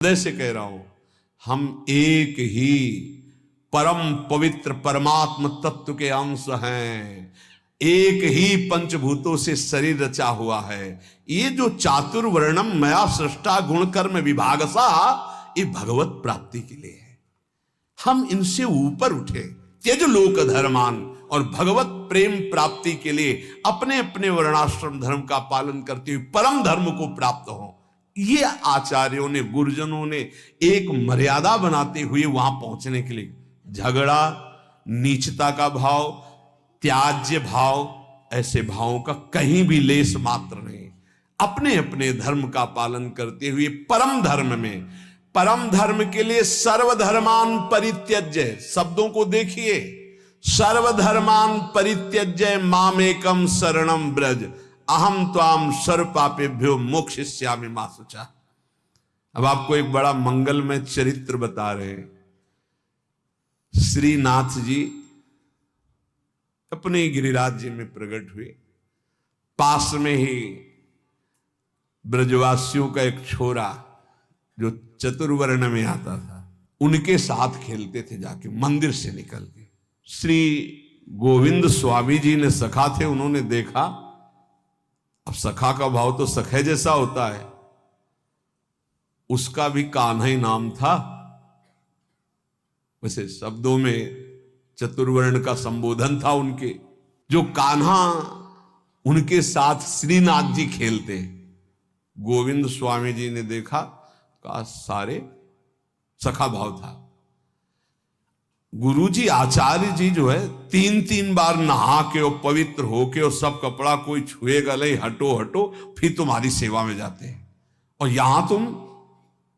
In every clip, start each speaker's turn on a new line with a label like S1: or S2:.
S1: हृदय से कह रहा हूं, हम एक ही परम पवित्र परमात्म तत्व के अंश हैं। एक ही पंचभूतों से शरीर रचा हुआ है। ये जो चातुर्वर्णम मया सृष्टा गुण कर्म विभागसा, ये भगवत प्राप्ति के लिए है। हम इनसे ऊपर उठे, त्यज लोक धर्मान, और भगवत प्रेम प्राप्ति के लिए अपने अपने वर्णाश्रम धर्म का पालन करते हुए परम धर्म को प्राप्त हो। ये आचार्यों ने, गुरुजनों ने एक मर्यादा बनाते हुए वहां पहुंचने के लिए, झगड़ा, नीचता का भाव, त्याज्य भाव, ऐसे भावों का कहीं भी लेस मात्र नहीं। अपने अपने धर्म का पालन करते हुए परम धर्म में, परम धर्म के लिए सर्वधर्मान परित्यज्य, शब्दों को देखिए, सर्वधर्मान परित्यज्य मामेकम शरणम ब्रज अहम त्वाम सर्व पापेभ्यो मोक्षयिष्यामि मा शुचा। अब आपको एक बड़ा मंगलमय चरित्र बता रहे हैं। श्रीनाथ जी अपने गिरिराज में प्रकट हुए। पास में ही ब्रजवासियों का एक छोरा जो चतुर्वर्ण में आता था, उनके साथ खेलते थे जाके मंदिर से निकल के। श्री गोविंद स्वामी जी ने, सखा थे, उन्होंने देखा। अब सखा का भाव तो सखे जैसा होता है, उसका भी कान्हा ही नाम था। वैसे शब्दों में चतुर्वर्ण का संबोधन था उनके। जो कान्हा उनके साथ श्रीनाथ जी खेलते, गोविंद स्वामी जी ने देखा, कहा सारे सखा भाव था। गुरुजी आचार्य जी जो है 3-3 बार नहा के और पवित्र होके और सब कपड़ा कोई छुएगा नहीं, हटो हटो, फिर तुम्हारी सेवा में जाते हैं, और यहां तुम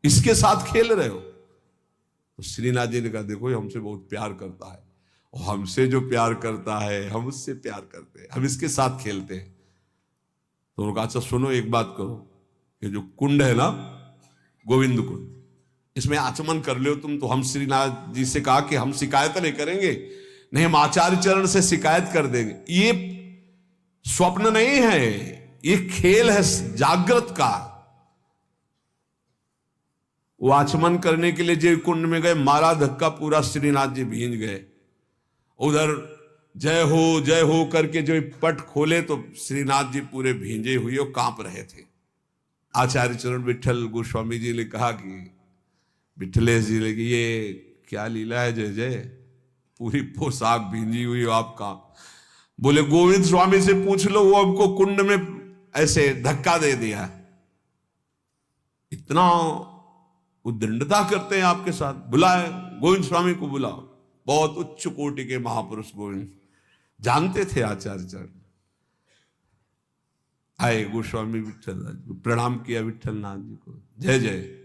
S1: इसके साथ खेल रहे हो। तो श्रीनाथ जी ने कहा देखो ये हमसे बहुत प्यार करता है, और हमसे जो प्यार करता है हम उससे प्यार करते हैं, हम इसके साथ खेलते हैं। तो उन्होंने कहा अच्छा सुनो, एक बात करो, ये जो कुंड है ना, गोविंद कुंड, इसमें आचमन कर लो तुम। तो हम श्रीनाथ जी से कहा कि हम शिकायत नहीं करेंगे, नहीं हम आचार्य चरण से शिकायत कर देंगे। ये स्वप्न नहीं है, ये खेल है जागृत का। वो आचमन करने के लिए जो कुंड में गए, मारा धक्का, पूरा श्रीनाथ जी भींज गए। उधर जय हो करके जो पट खोले तो श्रीनाथ जी पूरे भींजे हुए और कांप रहे थे। आचार्य चरण विठल गोस्वामी जी ने कहा कि विठलेश जी ने कि ये क्या लीला है जय जय, पूरी पोशाक भींजी हुई हो आपका। बोले गोविंद स्वामी से पूछ लो, वो हमको कुंड में ऐसे धक्का दे दिया। इतना उद्दंडता करते हैं आपके साथ, बुलाए गोविंद स्वामी को, बुलाओ। बहुत उच्च कोटि के महापुरुष गोविंद जानते थे आचार्य चरण। आए गोस्वामी विठल, प्रणाम किया विठल नाथ जी को, जय जय,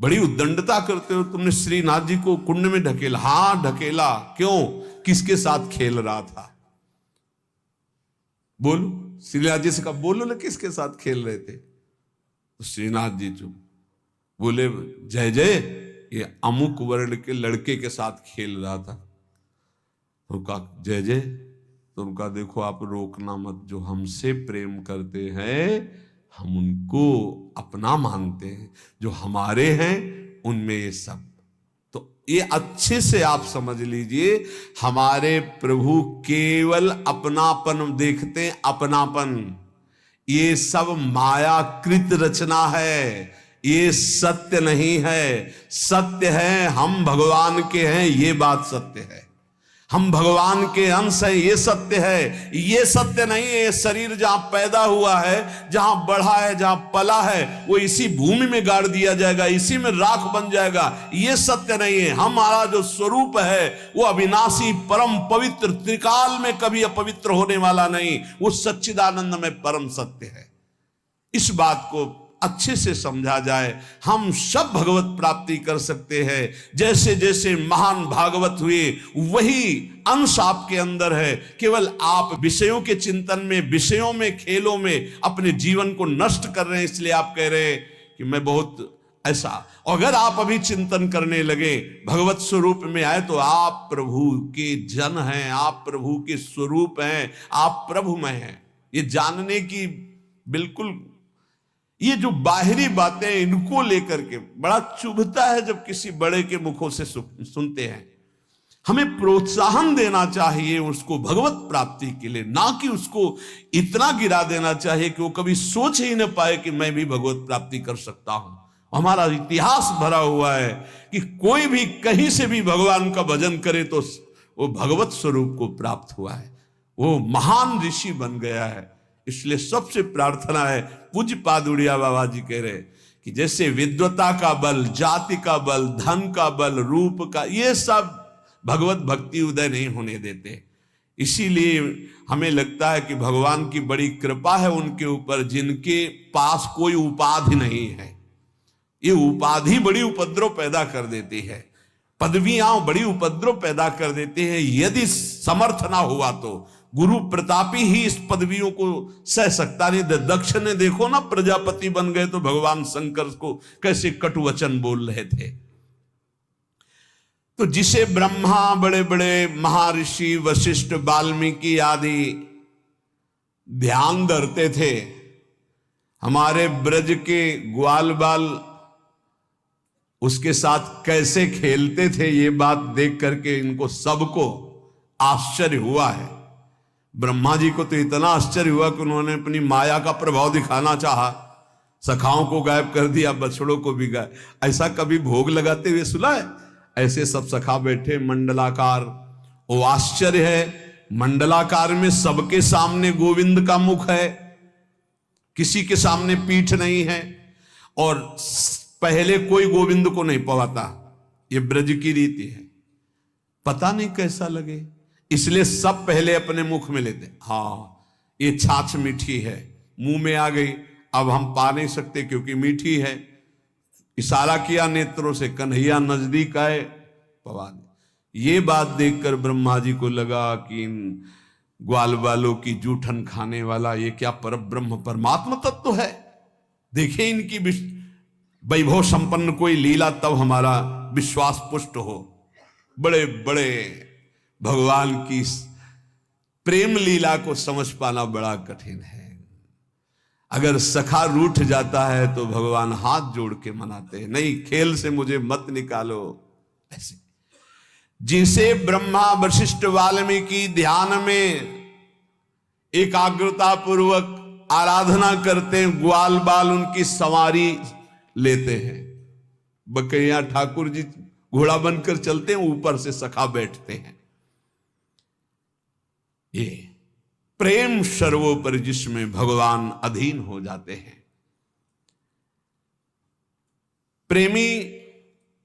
S1: बड़ी उद्दंडता करते हो तुमने श्रीनाथ जी को कुंड में ढकेला। हाँ ढकेला, क्यों, किसके साथ खेल रहा था, बोलो। श्रीनाथ जी से कहा बोलो ना किसके साथ खेल रहे थे। तो श्रीनाथ जी चुप, बोले जय जय ये अमुक वर्ण के लड़के के साथ खेल रहा था। तो कहा जय जय, तो उनका देखो आप रोकना मत, जो हमसे प्रेम करते हैं हम उनको अपना मानते हैं, जो हमारे हैं उनमें ये सब। तो ये अच्छे से आप समझ लीजिए, हमारे प्रभु केवल अपनापन देखते हैं, अपनापन। ये सब मायाकृत रचना है, ये सत्य नहीं है। सत्य है हम भगवान के हैं, ये बात सत्य है। हम भगवान के अंश हैं, ये सत्य है। ये सत्य नहीं है ये शरीर जहां पैदा हुआ है, जहां बढ़ा है, जहां पला है, वो इसी भूमि में गाड़ दिया जाएगा, इसी में राख बन जाएगा, ये सत्य नहीं है। हमारा जो स्वरूप है वो अविनाशी, परम पवित्र, त्रिकाल में कभी अपवित्र होने वाला नहीं, वो सच्चिदानंद में परम सत्य है। इस बात को अच्छे से समझा जाए, हम सब भगवत प्राप्ति कर सकते हैं। जैसे जैसे महान भागवत हुए वही अंश आपके अंदर है, केवल आप विषयों के चिंतन में, विषयों में, खेलों में अपने जीवन को नष्ट कर रहे हैं। इसलिए आप कह रहे हैं कि मैं बहुत ऐसा। अगर आप अभी चिंतन करने लगे, भगवत स्वरूप में आए, तो आप प्रभु के जन हैं, आप प्रभु के स्वरूप हैं, आप प्रभुमय हैं। ये जानने की बिल्कुल, ये जो बाहरी बातें इनको लेकर के बड़ा चुभता है जब किसी बड़े के मुखों से सुनते हैं। हमें प्रोत्साहन देना चाहिए उसको भगवत प्राप्ति के लिए, ना कि उसको इतना गिरा देना चाहिए कि वो कभी सोच ही न पाए कि मैं भी भगवत प्राप्ति कर सकता हूं। हमारा इतिहास भरा हुआ है कि कोई भी कहीं से भी भगवान का भजन करे तो वो भगवत स्वरूप को प्राप्त हुआ है, वो महान ऋषि बन गया है। इसलिए सबसे प्रार्थना है, पूज्य पादुड़िया बाबा जी कह रहे कि जैसे विद्वता का बल, जाति का बल, धन का बल, रूप का, ये सब भगवत भक्ति उदय नहीं होने देते। इसीलिए हमें लगता है कि भगवान की बड़ी कृपा है उनके ऊपर जिनके पास कोई उपाधि नहीं है। ये उपाधि बड़ी उपद्रव पैदा कर देती है, पदवियां बड़ी उपद्रव पैदा कर देते हैं। यदि समर्थ ना हुआ तो गुरु प्रतापी ही इस पदवियों को सह सकता नहीं। दक्ष ने देखो ना, प्रजापति बन गए तो भगवान शंकर को कैसे कटु वचन बोल रहे थे। तो जिसे ब्रह्मा, बड़े बड़े महर्षि वशिष्ठ, वाल्मीकि आदि ध्यान धरते थे, हमारे ब्रज के ग्वाल बाल उसके साथ कैसे खेलते थे, ये बात देख करके इनको सबको आश्चर्य हुआ है। ब्रह्मा जी को तो इतना आश्चर्य हुआ कि उन्होंने अपनी माया का प्रभाव दिखाना चाहा, सखाओं को गायब कर दिया, बछड़ों को भी गायब। ऐसा कभी भोग लगाते हुए सुना है? ऐसे सब सखा बैठे मंडलाकार। वो आश्चर्य है, मंडलाकार में सबके सामने गोविंद का मुख है, किसी के सामने पीठ नहीं है, और पहले कोई गोविंद को नहीं पवाता। ये ब्रज की रीति है, पता नहीं कैसा लगे, इसलिए सब पहले अपने मुख में लेते। हाँ, ये छाछ मीठी है, मुंह में आ गई, अब हम पा नहीं सकते क्योंकि मीठी है। इशारा किया नेत्रों से, कन्हैया नजदीक आए, पवा दे। ये बात देखकर ब्रह्मा जी को लगा कि इन ग्वाल बालों की जूठन खाने वाला ये क्या परब्रह्म परमात्मा तत्व है। देखें इनकी वैभव संपन्न कोई लीला, तब हमारा विश्वास पुष्ट हो। बड़े बड़े भगवान की प्रेम लीला को समझ पाना बड़ा कठिन है। अगर सखा रूठ जाता है तो भगवान हाथ जोड़ के मनाते हैं, नहीं खेल से मुझे मत निकालो। ऐसे जिसे ब्रह्मा, वशिष्ठ, वाल्मीकि ध्यान में एकाग्रता पूर्वक आराधना करते हैं, ग्वाल बाल उनकी सवारी लेते हैं। बकैया ठाकुर जी घोड़ा बनकर चलते हैं, ऊपर से सखा बैठते हैं। ये प्रेम सर्वोपरि जिसमें भगवान अधीन हो जाते हैं। प्रेमी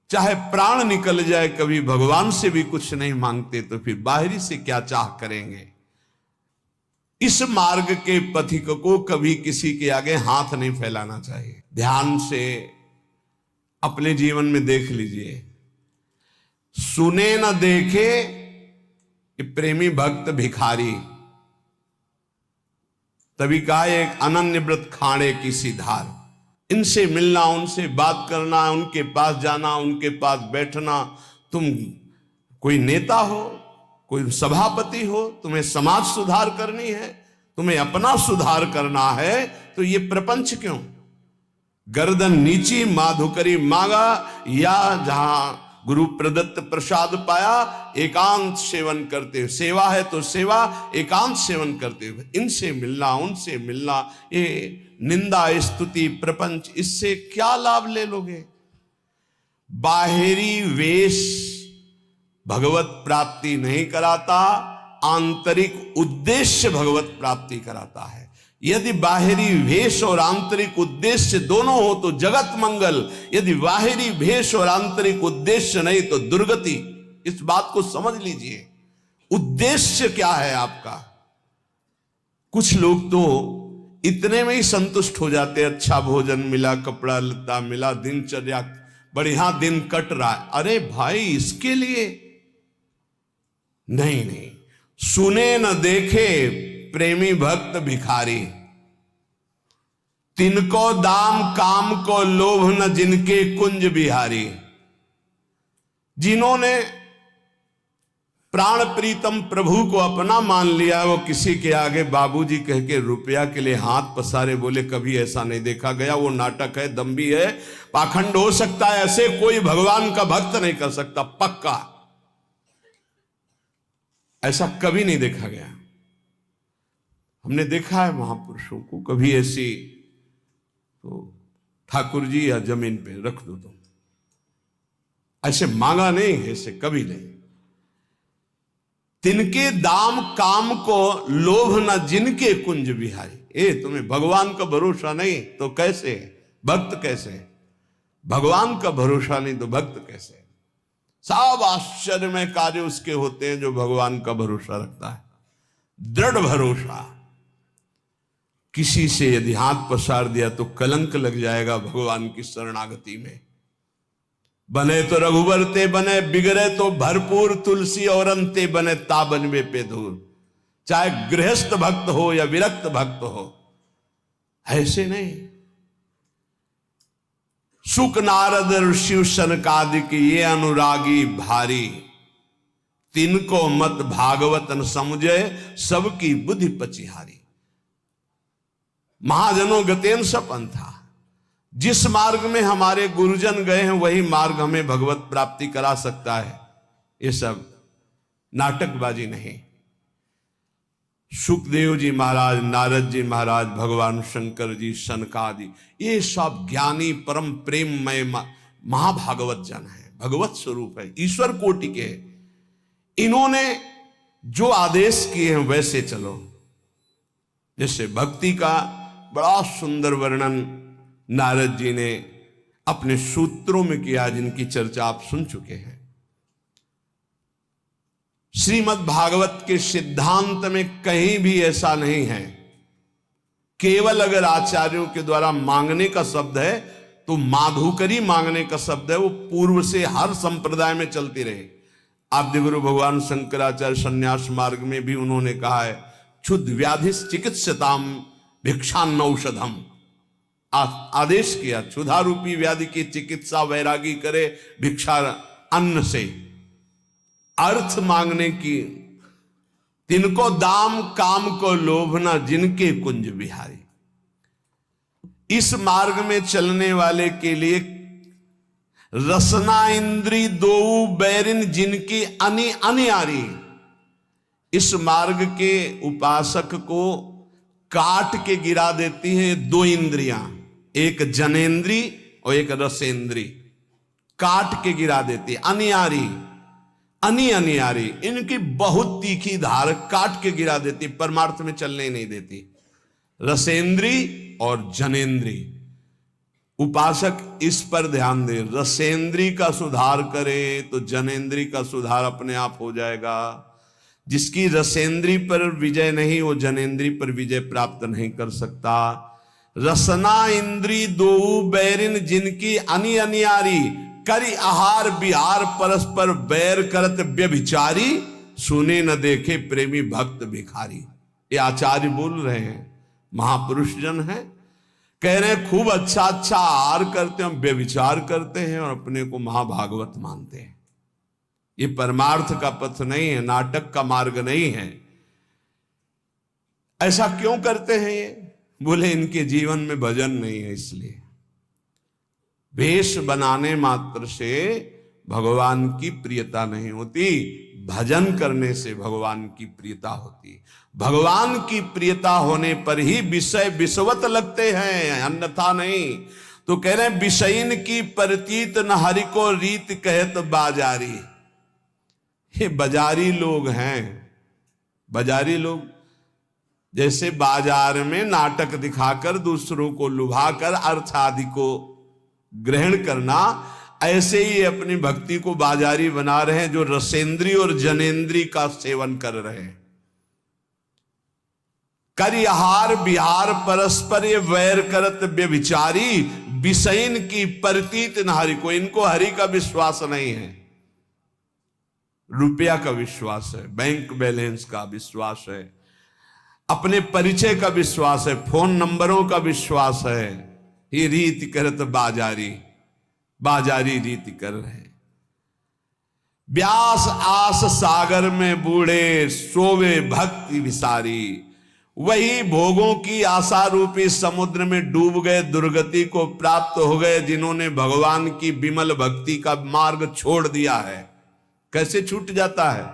S1: चाहे प्राण निकल जाए, कभी भगवान से भी कुछ नहीं मांगते, तो फिर बाहरी से क्या चाह करेंगे। इस मार्ग के पथिक को कभी किसी के आगे हाथ नहीं फैलाना चाहिए। ध्यान से अपने जीवन में देख लीजिए, सुने न देखे कि प्रेमी भक्त भिखारी। तभी कहा एक अनन्य व्रत खाणे की सी धार। इनसे मिलना, उनसे बात करना, उनके पास जाना, उनके पास बैठना। तुम कोई नेता हो, कोई सभापति हो, तुम्हें समाज सुधार करनी है, तुम्हें अपना सुधार करना है, तो ये प्रपंच क्यों? गर्दन नीची माधुकरी मांगा, या जहां गुरु प्रदत्त प्रसाद पाया एकांत सेवन करते हुए। सेवा है तो सेवा, एकांत सेवन करते हुए। इनसे मिलना, उनसे मिलना, ये निंदा स्तुति प्रपंच, इससे क्या लाभ ले लोगे? बाहरी वेश भगवत प्राप्ति नहीं कराता, आंतरिक उद्देश्य भगवत प्राप्ति कराता है। यदि बाहरी भेष और आंतरिक उद्देश्य दोनों हो तो जगत मंगल, यदि बाहरी भेष और आंतरिक उद्देश्य नहीं तो दुर्गति। इस बात को समझ लीजिए, उद्देश्य क्या है आपका। कुछ लोग तो इतने में ही संतुष्ट हो जाते, अच्छा भोजन मिला, कपड़ा लत्ता मिला, दिनचर्या बढ़िया दिन कट रहा है। अरे भाई, इसके लिए नहीं नहीं, सुने न देखे प्रेमी भक्त भिखारी। तिनको दाम काम को लोभ न जिनके कुंज बिहारी। जिन्होंने प्राण प्रीतम प्रभु को अपना मान लिया, वो किसी के आगे बाबूजी कह के रुपया के लिए हाथ पसारे, बोले कभी ऐसा नहीं देखा गया, वो नाटक है, दम्भी है, पाखंड हो सकता है, ऐसे कोई भगवान का भक्त नहीं कर सकता, पक्का ऐसा कभी नहीं देखा गया। हमने देखा है महापुरुषों को, कभी ऐसी तो ठाकुर जी या जमीन पे रख दो तुम, ऐसे मांगा नहीं है, ऐसे कभी नहीं। तिनके दाम काम को लोभ न जिनके कुंज बिहारी। तुम्हें भगवान का भरोसा नहीं तो कैसे भक्त, कैसे भगवान का भरोसा नहीं तो भक्त कैसे। सब आश्चर्यमय कार्य उसके होते हैं जो भगवान का भरोसा रखता है, दृढ़ भरोसा। किसी से यदि हाथ पसार दिया तो कलंक लग जाएगा भगवान की शरणागति में। बने तो रघुबर ते बने, बिगड़े तो भरपूर तुलसी और अंते बने, ताबन में पे दूर। चाहे गृहस्थ भक्त हो या विरक्त भक्त हो, ऐसे नहीं। सुक नारद शिव सनकादिक ये अनुरागी भारी, तिनको मत भागवत न समझे, सबकी बुद्धि पचिहारी। महाजनों गतेन सपंथा, जिस मार्ग में हमारे गुरुजन गए हैं वही मार्ग हमें भगवत प्राप्ति करा सकता है। ये सब नाटकबाजी नहीं। सुखदेव जी महाराज, नारद जी महाराज, भगवान शंकर जी, सनकादि, ये सब ज्ञानी परम प्रेममय महाभागवत जन है, भगवत स्वरूप है, ईश्वर कोटि के। इन्होंने जो आदेश किए हैं वैसे चलो। जैसे भक्ति का बड़ा सुंदर वर्णन नारद जी ने अपने सूत्रों में किया, जिनकी चर्चा आप सुन चुके हैं। श्रीमद् भागवत के सिद्धांत में कहीं भी ऐसा नहीं है। केवल अगर आचार्यों के द्वारा मांगने का शब्द है तो माधुकरी मांगने का शब्द है, वो पूर्व से हर संप्रदाय में चलती रहे। आद्य गुरु भगवान शंकराचार्य संन्यास मार्ग में भी उन्होंने कहा है, क्षुद्ध व्याधि चिकित्सताम भिक्षान्न औषधम। आदेश किया, क्षुधा रूपी व्याधि की चिकित्सा वैरागी करे भिक्षा अन्न से। अर्थ मांगने की, तिनको दाम काम को लोभना जिनके कुंज बिहारी। इस मार्ग में चलने वाले के लिए रसना इंद्री दो बैरिन जिनकी अनि अनियारी। इस मार्ग के उपासक को काट के गिरा देती है दो इंद्रियां, एक जनेन्द्री और एक रसेंद्री, काट के गिरा देती है। अनियारी, अनियारी, इनकी बहुत तीखी धार काट के गिरा देती, परमार्थ में चलने ही नहीं देती। रसेंद्री और जनेन्द्री, उपासक इस पर ध्यान दे। रसेंद्री का सुधार करे तो जनेन्द्री का सुधार अपने आप हो जाएगा। जिसकी रसेंद्री पर विजय नहीं, वो जनेन्द्री पर विजय प्राप्त नहीं कर सकता। रसना इंद्री दो बैरिन जिनकी अनि अनियारी, करी आहार बिहार परस्पर बैर करत व्यभिचारी, सुने न देखे प्रेमी भक्त भिखारी। ये आचार्य बोल रहे हैं, महापुरुष जन है, कह रहे हैं खूब अच्छा अच्छा आहार करते हैं, व्यभिचार करते हैं और अपने को महाभागवत मानते हैं। ये परमार्थ का पथ नहीं है, नाटक का मार्ग नहीं है। ऐसा क्यों करते हैं ये? बोले इनके जीवन में भजन नहीं है, इसलिए। वेश बनाने मात्र से भगवान की प्रियता नहीं होती, भजन करने से भगवान की प्रियता होती। भगवान की प्रियता होने पर ही विषय विषवत लगते हैं, अन्यथा नहीं। तो कह रहे हैं विषयीन की प्रतीत न हरि को रीत कहत बाजारी। ये बाजारी लोग हैं। बाजारी लोग जैसे बाजार में नाटक दिखाकर दूसरों को लुभाकर अर्थ आदि को ग्रहण करना, ऐसे ही अपनी भक्ति को बाजारी बना रहे हैं, जो रसेंद्री और जनेन्द्री का सेवन कर रहे हैं। करि आहार बिहार परस्पर ये वैर करत व्यभिचारी, विषयीन की प्रतीत न हरि को। इनको हरि का विश्वास नहीं है, रुपया का विश्वास है, बैंक बैलेंस का विश्वास है, अपने परिचय का विश्वास है, फोन नंबरों का विश्वास है। ये रीति करत बाजारी, बाजारी रीति कर रहे हैं। व्यास आस सागर में बूढ़े, सोवे भक्ति विसारी। वही भोगों की आशा रूपी समुद्र में डूब गए, दुर्गति को प्राप्त हो गए, जिन्होंने भगवान की विमल भक्ति का मार्ग छोड़ दिया है। कैसे छूट जाता है?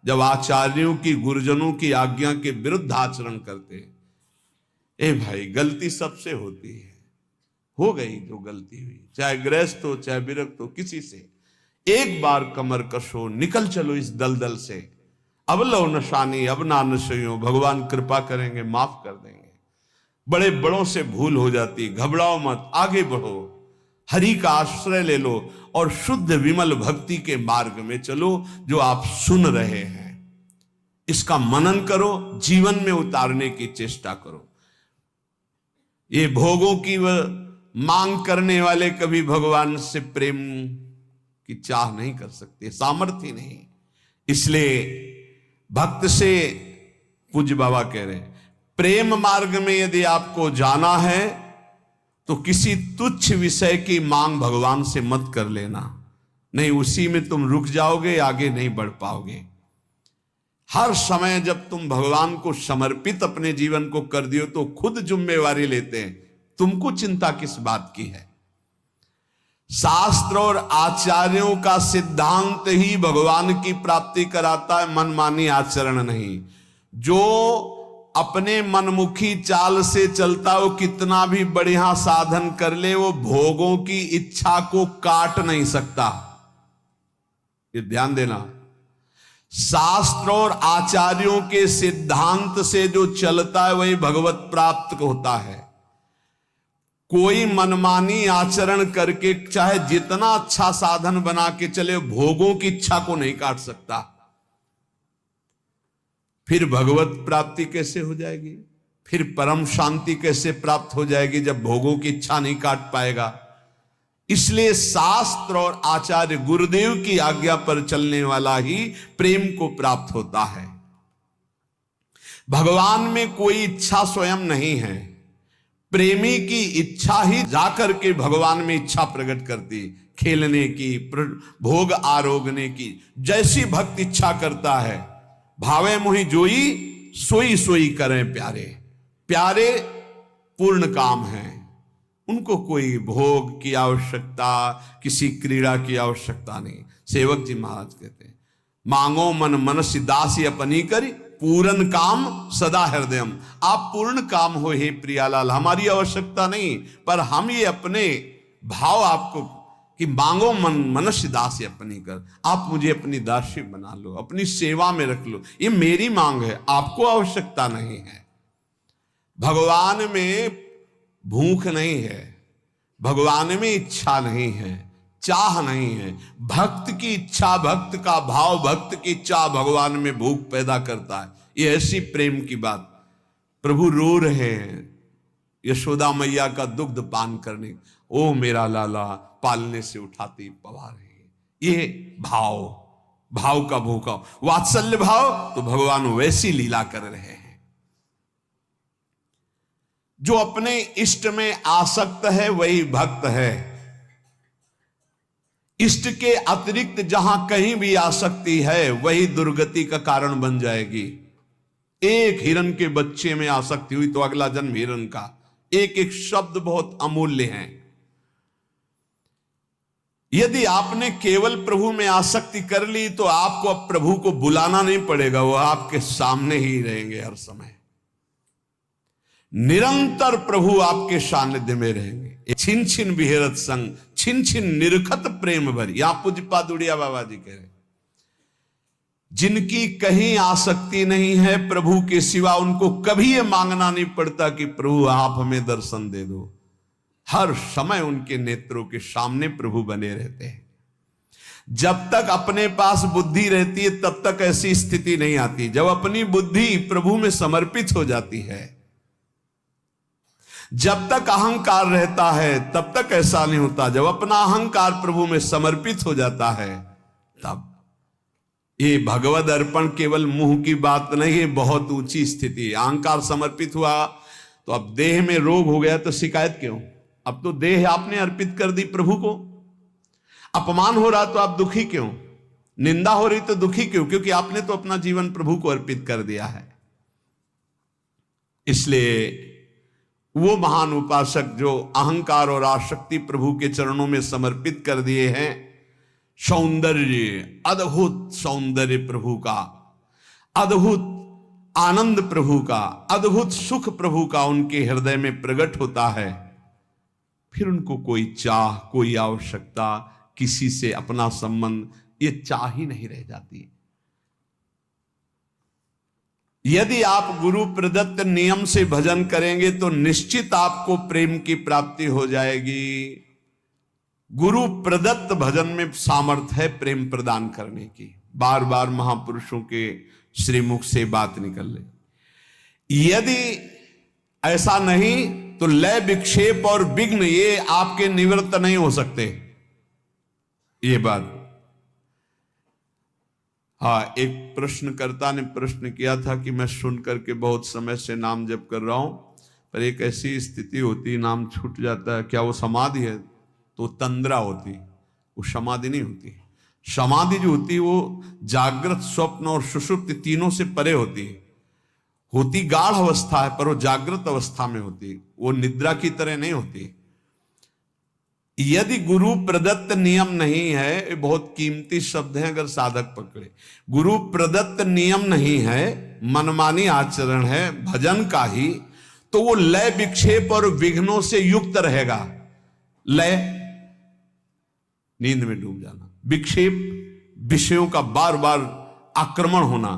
S1: जब आचार्यों की, गुरुजनों की आज्ञा के विरुद्ध आचरण करते हैं। ए भाई, गलती सबसे होती है, हो गई जो गलती हुई, चाहे गृहस्थ हो चाहे विरक्त हो, किसी से एक बार कमर कसो, निकल चलो इस दलदल से। अब लो नशानी अब ना नशयो, भगवान कृपा करेंगे, माफ कर देंगे। बड़े बड़ों से भूल हो जाती, घबराओ मत, आगे बढ़ो, हरि का आश्रय ले लो और शुद्ध विमल भक्ति के मार्ग में चलो। जो आप सुन रहे हैं इसका मनन करो, जीवन में उतारने की चेष्टा करो। ये भोगों की मांग करने वाले कभी भगवान से प्रेम की चाह नहीं कर सकते, सामर्थ्य नहीं। इसलिए भक्त से, पूज्य बाबा कह रहे हैं, प्रेम मार्ग में यदि आपको जाना है तो किसी तुच्छ विषय की मांग भगवान से मत कर लेना, नहीं उसी में तुम रुक जाओगे, आगे नहीं बढ़ पाओगे। हर समय जब तुम भगवान को समर्पित अपने जीवन को कर दियो तो खुद जिम्मेवारी लेते हैं, तुमको चिंता किस बात की है। शास्त्र और आचार्यों का सिद्धांत ही भगवान की प्राप्ति कराता है, मनमानी आचरण नहीं। जो अपने मनमुखी चाल से चलता, वो कितना भी बढ़िया साधन कर ले, वो भोगों की इच्छा को काट नहीं सकता। ये ध्यान देना। शास्त्र और आचार्यों के सिद्धांत से जो चलता है वही भगवत प्राप्त होता है। कोई मनमानी आचरण करके चाहे जितना अच्छा साधन बना के चले, भोगों की इच्छा को नहीं काट सकता। फिर भगवत प्राप्ति कैसे हो जाएगी? फिर परम शांति कैसे प्राप्त हो जाएगी जब भोगों की इच्छा नहीं काट पाएगा? इसलिए शास्त्र और आचार्य गुरुदेव की आज्ञा पर चलने वाला ही प्रेम को प्राप्त होता है। भगवान में कोई इच्छा स्वयं नहीं है, प्रेमी की इच्छा ही जाकर के भगवान में इच्छा प्रकट करती, खेलने की, भोग आरोगने की। जैसी भक्त इच्छा करता है, भावे मोहि जोई सोई सोई करें प्यारे। प्यारे पूर्ण काम है, उनको कोई भोग की आवश्यकता, किसी क्रीड़ा की आवश्यकता नहीं। सेवक जी महाराज कहते हैं, मांगो मन मनसि दासी अपनी करी, पूर्ण काम सदा हृदयम। आप पूर्ण काम हो हे प्रियालाल, हमारी आवश्यकता नहीं, पर हम ये अपने भाव आपको कि मांगो मन मनुष्य दासी अपनी कर, आप मुझे अपनी दासी बना लो, अपनी सेवा में रख लो, ये मेरी मांग है, आपको आवश्यकता नहीं है। भगवान में भूख नहीं है, भगवान में इच्छा नहीं है, चाह नहीं है। भक्त की इच्छा, भक्त का भाव, भक्त की इच्छा भगवान में भूख पैदा करता है। ये ऐसी प्रेम की बात। प्रभु रो रहे हैं यशोदा मैया का दुग्ध पान करने, ओ मेरा लाला पालने से उठाती पवा रही है। ये भाव, भाव का भूखा, वात्सल्य भाव, तो भगवान वैसी लीला कर रहे हैं। जो अपने इष्ट में आसक्त है वही भक्त है। इष्ट के अतिरिक्त जहां कहीं भी आसक्ति है वही दुर्गति का कारण बन जाएगी। एक हिरन के बच्चे में आसक्ति हुई तो अगला जन्म हिरन का। एक एक शब्द बहुत अमूल्य है। यदि आपने केवल प्रभु में आसक्ति कर ली तो आपको अब प्रभु को बुलाना नहीं पड़ेगा, वो आपके सामने ही रहेंगे हर समय। निरंतर प्रभु आपके सानिध्य में रहेंगे। छिन छिन बिहरत संग, छिन छिन निरखत प्रेम भरी। यहां पूज्यपाद उड़िया बाबा जी कह रहे, जिनकी कहीं आसक्ति नहीं है प्रभु के सिवा, उनको कभी यह मांगना नहीं पड़ता कि प्रभु आप हमें दर्शन दे दो। हर समय उनके नेत्रों के सामने प्रभु बने रहते हैं। जब तक अपने पास बुद्धि रहती है तब तक ऐसी स्थिति नहीं आती। जब अपनी बुद्धि प्रभु में समर्पित हो जाती है, जब तक अहंकार रहता है तब तक ऐसा नहीं होता। जब अपना अहंकार प्रभु में समर्पित हो जाता है तब ये भगवद अर्पण केवल मुंह की बात नहीं है, बहुत ऊंची स्थिति। अहंकार समर्पित हुआ तो अब देह में रोग हो गया तो शिकायत क्यों? अब तो देह आपने अर्पित कर दी प्रभु को। अपमान हो रहा तो आप दुखी क्यों? निंदा हो रही तो दुखी क्यों? क्योंकि आपने तो अपना जीवन प्रभु को अर्पित कर दिया है। इसलिए वो महान उपासक जो अहंकार और आसक्ति प्रभु के चरणों में समर्पित कर दिए हैं, सौंदर्य, अद्भुत सौंदर्य प्रभु का, अद्भुत आनंद प्रभु का, अद्भुत सुख प्रभु का उनके हृदय में प्रकट होता है, फिर उनको कोई चाह, कोई आवश्यकता, किसी से अपना संबंध, ये चाह ही नहीं रह जाती। यदि आप गुरु प्रदत्त नियम से भजन करेंगे तो निश्चित आपको प्रेम की प्राप्ति हो जाएगी। गुरु प्रदत्त भजन में सामर्थ्य है प्रेम प्रदान करने की। बार बार महापुरुषों के श्रीमुख से बात निकल रही। यदि ऐसा नहीं तो लय, विक्षेप और विघ्न ये आपके निवृत्त नहीं हो सकते। ये बात, हाँ, एक प्रश्नकर्ता ने प्रश्न किया था कि मैं सुन करके बहुत समय से नाम जप कर रहा हूं, पर एक ऐसी स्थिति होती, नाम छूट जाता है, क्या वो समाधि है? तो तंद्रा होती, वो समाधि नहीं होती। समाधि जो होती है वो जागृत, स्वप्न और सुषुप्ति तीनों से परे होती है। होती गाढ़ अवस्था है, पर वो जागृत अवस्था में होती है, वो निद्रा की तरह नहीं होती। यदि गुरु प्रदत्त नियम नहीं है, ये बहुत कीमती शब्द है अगर साधक पकड़े, गुरु प्रदत्त नियम नहीं है, मनमानी आचरण है भजन का ही, तो वो लय, विक्षेप और विघ्नों से युक्त रहेगा। लय, नींद में डूब जाना, विक्षेप, विषयों का बार बार आक्रमण होना,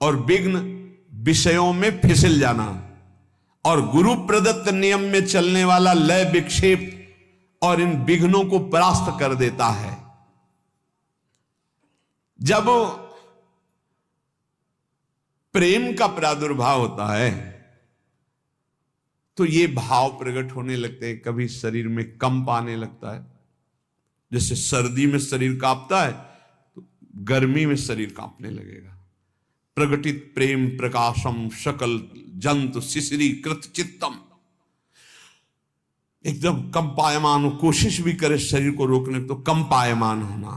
S1: और विघ्न, विषयों में फिसल जाना। और गुरु प्रदत्त नियम में चलने वाला लय, विक्षेप और इन विघ्नों को परास्त कर देता है। जब प्रेम का प्रादुर्भाव होता है तो ये भाव प्रकट होने लगते हैं। कभी शरीर में कंप आने लगता है, जैसे सर्दी में शरीर कांपता है तो गर्मी में शरीर कांपने लगेगा। प्रगटित प्रेम प्रकाशम सकल जंतु शिशिरी कृत चित्तम, एकदम कंपायमान हो, कोशिश भी करे शरीर को रोकने तो कंपायमान होना,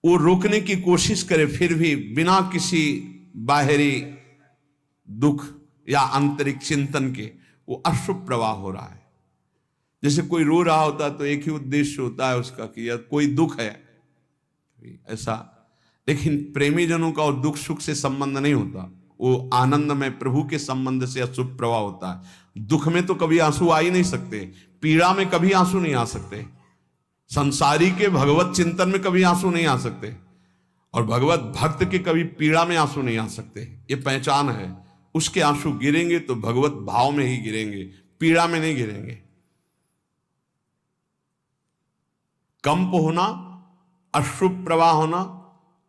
S1: वो रोकने की कोशिश करे फिर भी बिना किसी बाहरी दुख या आंतरिक चिंतन के वो अशुभ प्रवाह हो रहा है। जैसे कोई रो रहा होता तो एक ही उद्देश्य होता है उसका कि यार कोई दुख है ऐसा, लेकिन प्रेमी जनों का और दुख सुख से संबंध नहीं होता, वो आनंद में प्रभु के संबंध से अशुभ प्रवाह होता है। दुख में तो कभी आंसू आ ही नहीं सकते, पीड़ा में कभी आंसू नहीं आ सकते, संसारी के भगवत चिंतन में कभी आंसू नहीं आ सकते, और भगवत भक्त के कभी पीड़ा में आंसू नहीं आ सकते। ये पहचान है, उसके आंसू गिरेंगे तो भगवत भाव में ही गिरेंगे, पीड़ा में नहीं गिरेंगे। कंप होना, अशुभ प्रवाह होना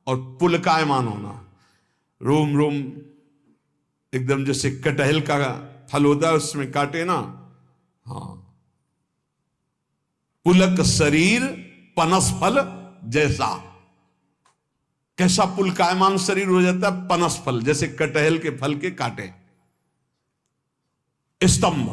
S1: और पुलकायमान होना, रोम रोम एकदम जैसे कटहल का फल होता है उसमें काटे ना, हाँ, पुलक शरीर पनस फल जैसा, कैसा पुलकायमान शरीर हो जाता है, पनस फल जैसे कटहल के फल के काटे, स्तंभ।